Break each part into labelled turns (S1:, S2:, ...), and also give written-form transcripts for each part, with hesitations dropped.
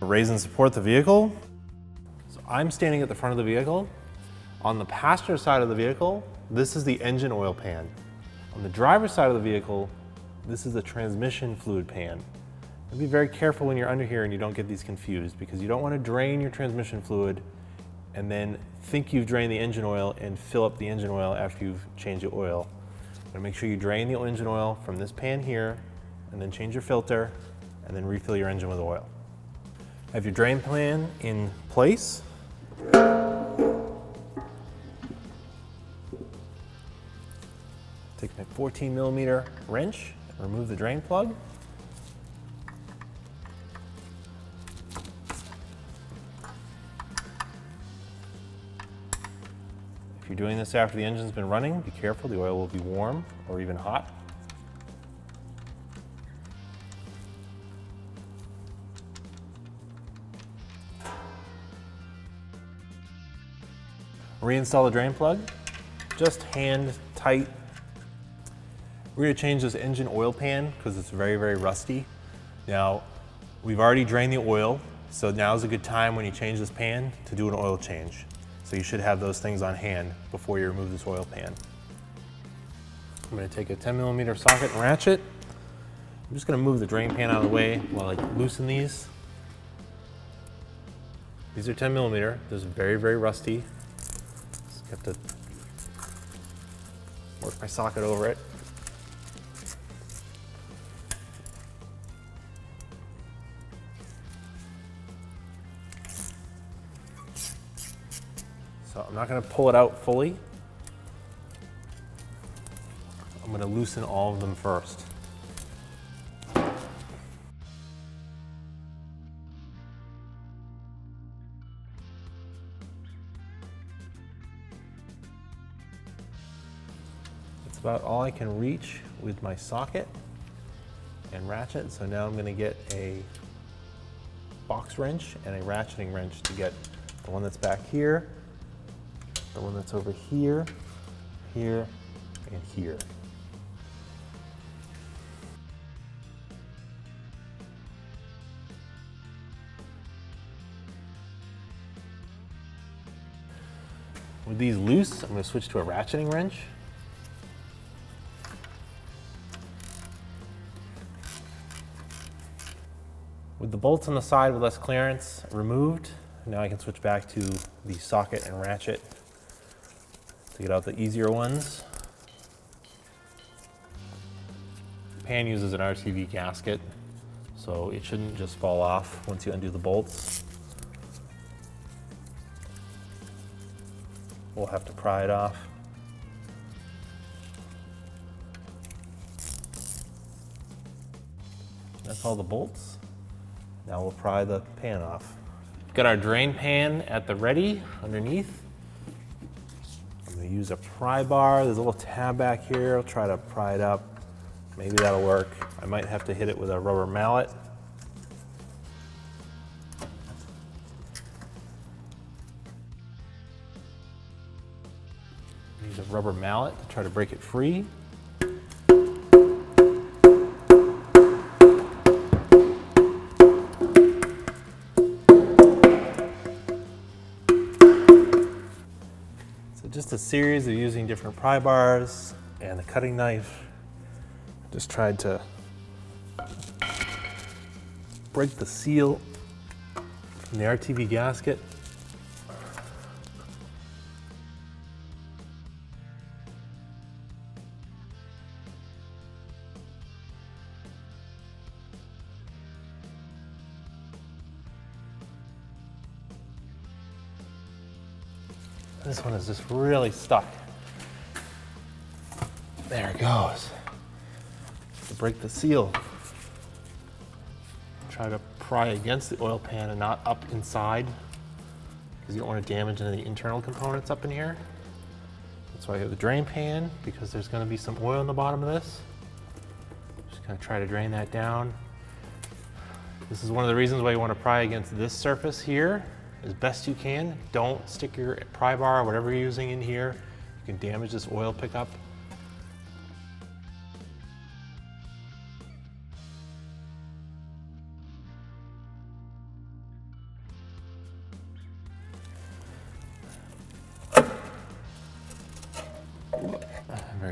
S1: Raise and support the vehicle. So I'm standing at the front of the vehicle. On the passenger side of the vehicle, this is the engine oil pan. On the driver's side of the vehicle, this is the transmission fluid pan. And be very careful when you're under here and you don't get these confused, because you don't want to drain your transmission fluid and then think you've drained the engine oil and fill up the engine oil after you've changed the oil. But make sure you drain the engine oil from this pan here, and then change your filter, and then refill your engine with oil. Have your drain pan in place. Take my 14mm wrench and remove the drain plug. If you're doing this after the engine's been running, be careful, the oil will be warm or even hot. Reinstall the drain plug, just hand tight. We're going to change this engine oil pan because it's very, very rusty. Now, we've already drained the oil, so now's a good time when you change this pan to do an oil change. So you should have those things on hand before you remove this oil pan. I'm going to take a 10mm socket and ratchet. I'm just going to move the drain pan out of the way while I loosen these. These are 10mm. This is very, very rusty. Have to work my socket over it. So I'm not going to pull it out fully. I'm going to loosen all of them first. About all I can reach with my socket and ratchet. So now I'm going to get a box wrench and a ratcheting wrench to get the one that's back here, the one that's over here, here, and here. With these loose, I'm going to switch to a ratcheting wrench. With the bolts on the side with less clearance removed, now I can switch back to the socket and ratchet to get out the easier ones. The pan uses an RTV gasket, so it shouldn't just fall off once you undo the bolts. We'll have to pry it off. That's all the bolts. Now we'll pry the pan off. Got our drain pan at the ready underneath. I'm going to use a pry bar. There's a little tab back here. I'll try to pry it up. Maybe that'll work. I might have to hit it with a rubber mallet. Use a rubber mallet to try to break it free. Just a series of using different pry bars and a cutting knife. Just tried to break the seal from the RTV gasket. This one is just really stuck. There it goes. To break the seal. Try to pry against the oil pan and not up inside, because you don't want to damage any of the internal components up in here. That's why I have the drain pan, because there's going to be some oil in the bottom of this. Just going to try to drain that down. This is one of the reasons why you want to pry against this surface here as best you can. Don't stick your pry bar or whatever you're using in here. You can damage this oil pickup.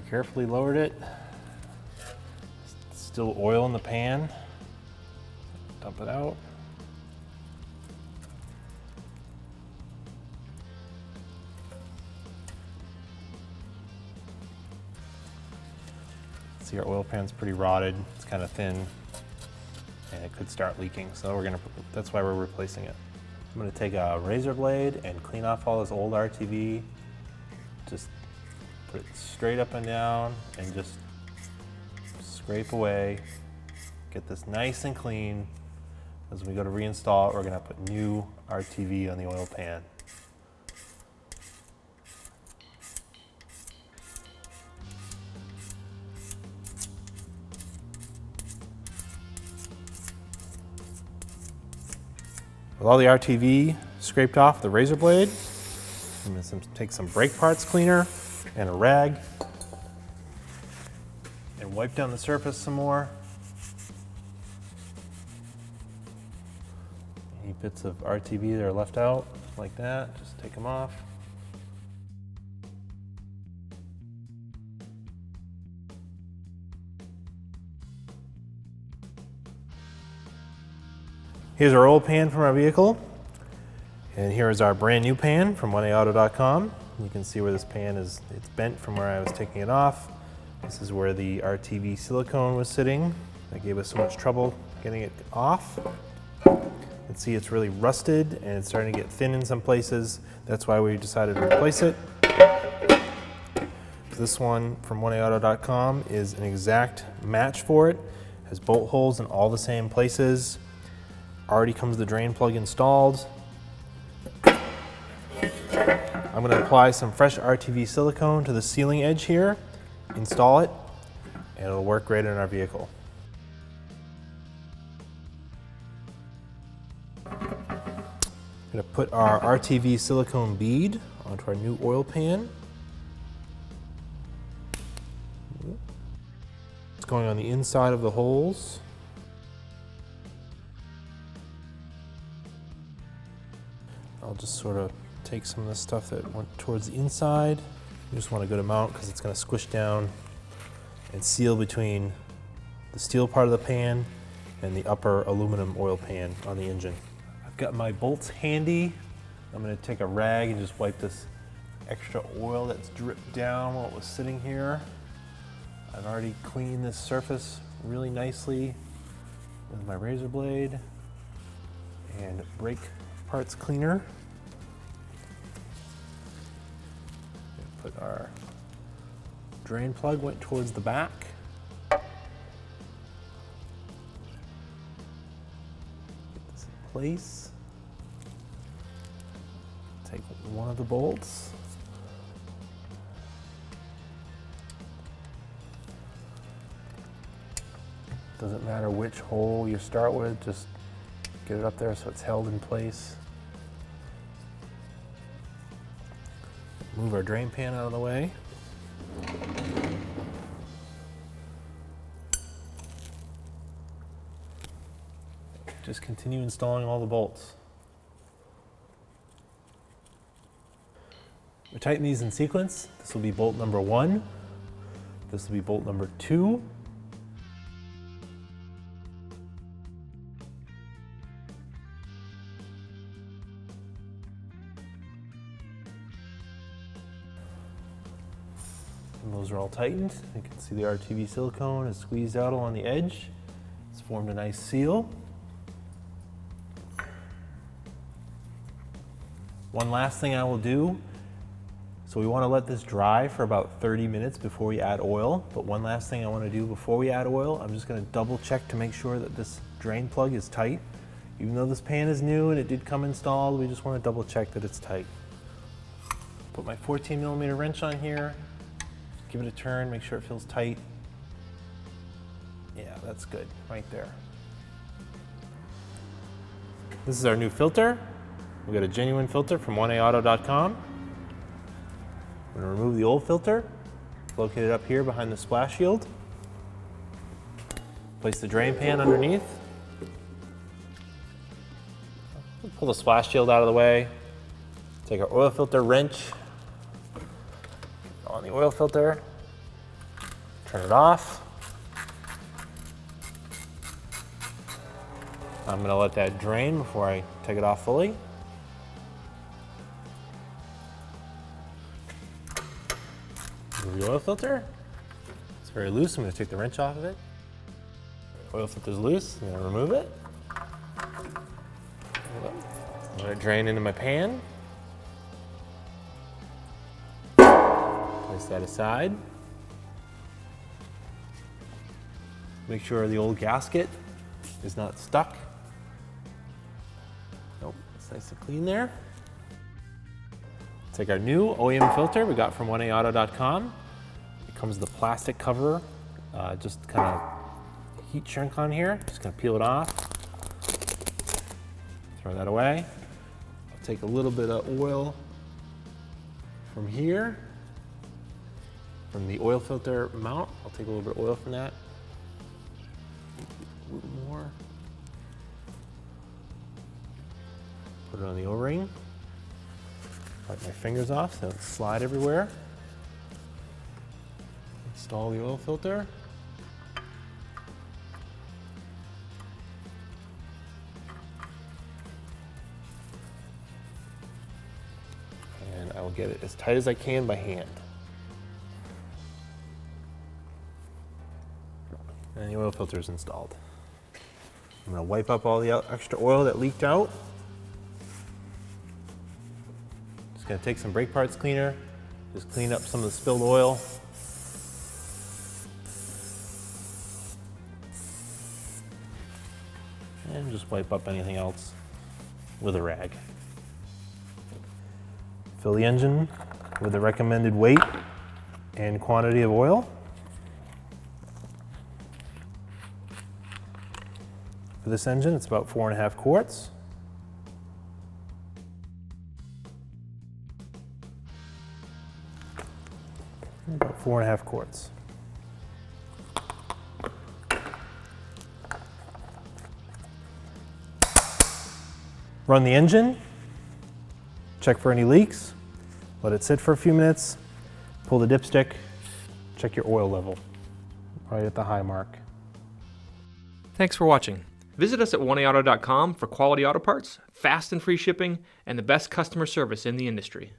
S1: Very carefully lowered it. Still oil in the pan. Dump it out. See, our oil pan's pretty rotted. It's kind of thin, and it could start leaking. So that's why we're replacing it. I'm gonna take a razor blade and clean off all this old RTV. Just put it straight up and down and just scrape away. Get this nice and clean. As we go to reinstall it, we're gonna put new RTV on the oil pan. With all the RTV scraped off the razor blade, I'm going to take some brake parts cleaner and a rag and wipe down the surface some more. Any bits of RTV that are left out like that, just take them off. Here's our oil pan from our vehicle, and here is our brand new pan from 1aauto.com. You can see where this pan is, it's bent from where I was taking it off. This is where the RTV silicone was sitting. That gave us so much trouble getting it off. You can see it's really rusted and it's starting to get thin in some places. That's why we decided to replace it. This one from 1aauto.com is an exact match for it. It has bolt holes in all the same places. Already comes the drain plug installed. I'm going to apply some fresh RTV silicone to the sealing edge here, install it, and it'll work great in our vehicle. I'm going to put our RTV silicone bead onto our new oil pan. It's going on the inside of the holes. I'll just sort of take some of the stuff that went towards the inside. You just want a good amount because it's going to squish down and seal between the steel part of the pan and the upper aluminum oil pan on the engine. I've got my bolts handy. I'm going to take a rag and just wipe this extra oil that's dripped down while it was sitting here. I've already cleaned this surface really nicely with my razor blade and brake parts cleaner. Put our drain plug went towards the back. Get this in place. Take one of the bolts. Doesn't matter which hole you start with, just get it up there so it's held in place. Move our drain pan out of the way. Just continue installing all the bolts. We tighten these in sequence. This will be bolt number 1. This will be bolt number 2. And those are all tightened. You can see the RTV silicone is squeezed out along the edge. It's formed a nice seal. One last thing I will do. So we want to let this dry for about 30 minutes before we add oil. But one last thing I want to do before we add oil, I'm just going to double check to make sure that this drain plug is tight. Even though this pan is new and it did come installed, we just want to double check that it's tight. Put my 14mm wrench on here. Give it a turn, make sure it feels tight. Yeah, that's good, right there. This is our new filter. We got a genuine filter from 1aauto.com. I'm going to remove the old filter, located up here behind the splash shield. Place the drain pan underneath. Pull the splash shield out of the way. Take our oil filter wrench on the oil filter. Turn it off. I'm gonna let that drain before I take it off fully. Remove the oil filter. It's very loose, I'm gonna take the wrench off of it. Oil filter's loose, I'm gonna remove it. Let it drain into my pan. Place that aside. Make sure the old gasket is not stuck. Nope, it's nice and clean there. Take our new OEM filter we got from 1aauto.com. It comes with a plastic cover, just kind of heat shrink on here. Just gonna peel it off. Throw that away. I'll take a little bit of oil from here, from the oil filter mount. I'll take a little bit of oil from that. A little more. Put it on the O-ring. Wipe my fingers off so it doesn't slide everywhere. Install the oil filter. And I will get it as tight as I can by hand. And the oil filter is installed. I'm going to wipe up all the extra oil that leaked out. Just going to take some brake parts cleaner, just clean up some of the spilled oil. And just wipe up anything else with a rag. Fill the engine with the recommended weight and quantity of oil. For this engine, it's about 4.5 quarts. About 4.5 quarts. Run the engine, check for any leaks, let it sit for a few minutes, pull the dipstick, check your oil level, right at the high mark.
S2: Thanks for watching. Visit us at 1aauto.com for quality auto parts, fast and free shipping, and the best customer service in the industry.